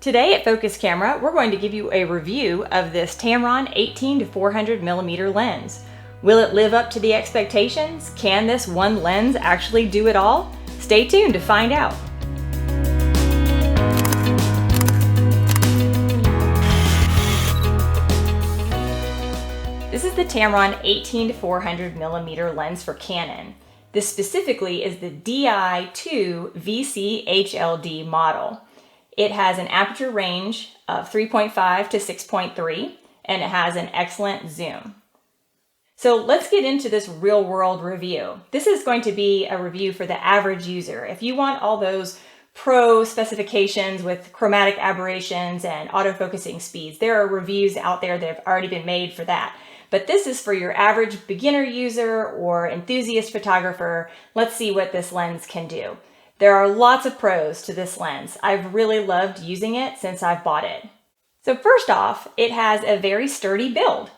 Today at Focus Camera, we're going to give you a review of this Tamron 18 to 400 millimeter lens. Will it live up to the expectations? Can this one lens actually do it all? Stay tuned to find out. This is the Tamron 18 to 400 millimeter lens for Canon. This specifically is the Di2 VC-HLD model. It has an aperture range of 3.5 to 6.3, and it has an excellent zoom. So let's get into this real world review. This is going to be a review for the average user. If you want all those pro specifications with chromatic aberrations and autofocusing speeds, there are reviews out there that have already been made for that. But this is for your average beginner user or enthusiast photographer. Let's see what this lens can do. There are lots of pros to this lens. I've really loved using it since I've bought it. So first off, it has a very sturdy build.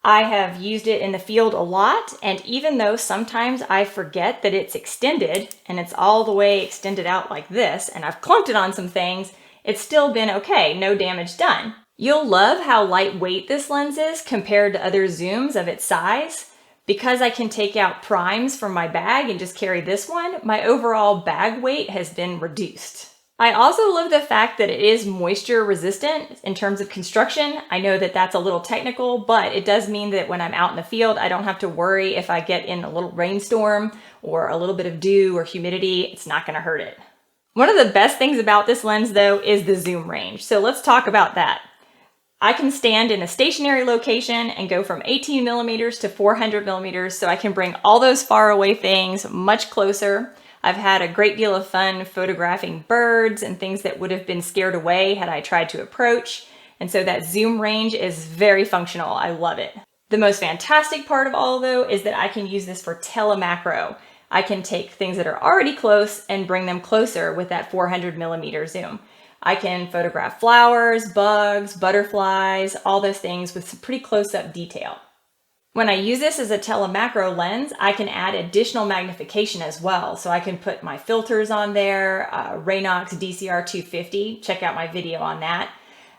I have used it in the field a lot, and even though sometimes I forget that it's extended and it's all the way extended out like this, and I've clumped it on some things, it's still been okay, no damage done. You'll love how lightweight this lens is compared to other zooms of its size. Because I can take out primes from my bag and just carry this one, my overall bag weight has been reduced. I also love the fact that it is moisture resistant in terms of construction. I know that that's a little technical, but it does mean that when I'm out in the field, I don't have to worry if I get in a little rainstorm or a little bit of dew or humidity, it's not going to hurt it. One of the best things about this lens though is the zoom range. So let's talk about that. I can stand in a stationary location and go from 18 millimeters to 400 millimeters, so I can bring all those far away things much closer. I've had a great deal of fun photographing birds and things that would have been scared away had I tried to approach. And so that zoom range is very functional. I love it. The most fantastic part of all though is that I can use this for telemacro. I can take things that are already close and bring them closer with that 400 millimeter zoom. I can photograph flowers, bugs, butterflies, all those things with some pretty close-up detail. When I use this as a telemacro lens, I can add additional magnification as well. So I can put my filters on there, Raynox DCR 250, check out my video on that.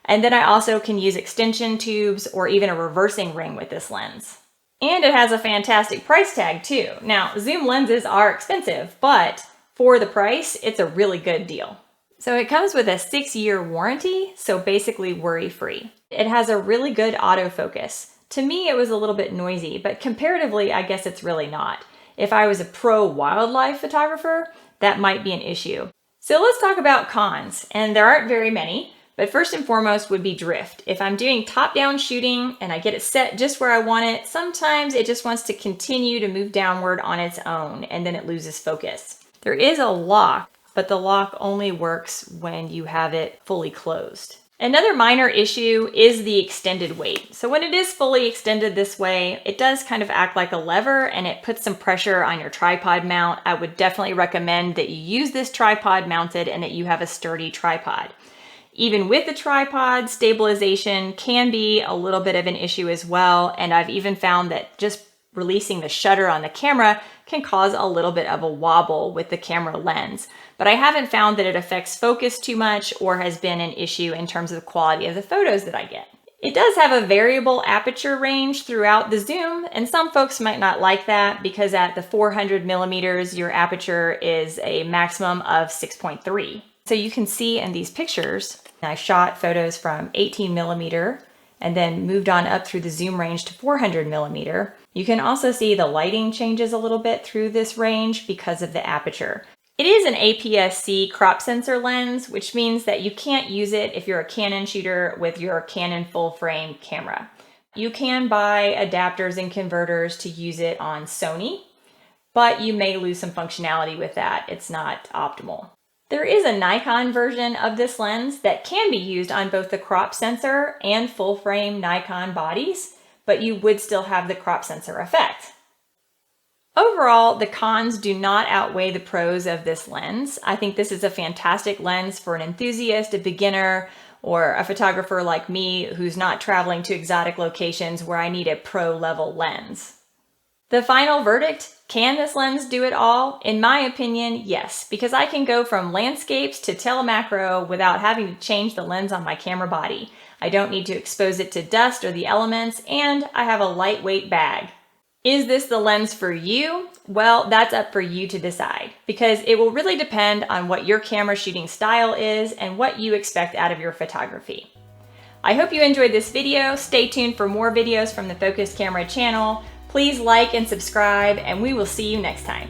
And then I also can use extension tubes or even a reversing ring with this lens. And it has a fantastic price tag too. Now, zoom lenses are expensive, but for the price, it's a really good deal. So it comes with a 6-year warranty, so basically worry-free. It has a really good autofocus. To me, it was a little bit noisy, but comparatively, I guess it's really not. If I was a pro wildlife photographer, that might be an issue. So let's talk about cons, and there aren't very many, but first and foremost would be drift. If I'm doing top-down shooting and I get it set just where I want it, sometimes it just wants to continue to move downward on its own, and then it loses focus. There is a lock, but the lock only works when you have it fully closed. Another minor issue is the extended weight. So when it is fully extended this way, it does kind of act like a lever and it puts some pressure on your tripod mount. I would definitely recommend that you use this tripod mounted and that you have a sturdy tripod. Even with the tripod, stabilization can be a little bit of an issue as well. And I've even found that just releasing the shutter on the camera can cause a little bit of a wobble with the camera lens. But I haven't found that it affects focus too much or has been an issue in terms of the quality of the photos that I get. It does have a variable aperture range throughout the zoom, and some folks might not like that because at the 400 millimeters, your aperture is a maximum of 6.3. So you can see in these pictures, I shot photos from 18 millimeter and then moved on up through the zoom range to 400 millimeter. You can also see the lighting changes a little bit through this range because of the aperture. It is an APS-C crop sensor lens, which means that you can't use it if you're a Canon shooter with your Canon full frame camera. You can buy adapters and converters to use it on Sony, but you may lose some functionality with that. It's not optimal. There is a Nikon version of this lens that can be used on both the crop sensor and full frame Nikon bodies, but you would still have the crop sensor effect. Overall, the cons do not outweigh the pros of this lens. I think this is a fantastic lens for an enthusiast, a beginner, or a photographer like me who's not traveling to exotic locations where I need a pro level lens. The final verdict, can this lens do it all? In my opinion, yes, because I can go from landscapes to telemacro without having to change the lens on my camera body. I don't need to expose it to dust or the elements, and I have a lightweight bag. Is this the lens for you? Well, that's up for you to decide, because it will really depend on what your camera shooting style is and what you expect out of your photography. I hope you enjoyed this video. Stay tuned for more videos from the Focused Camera channel. Please like and subscribe, and we will see you next time.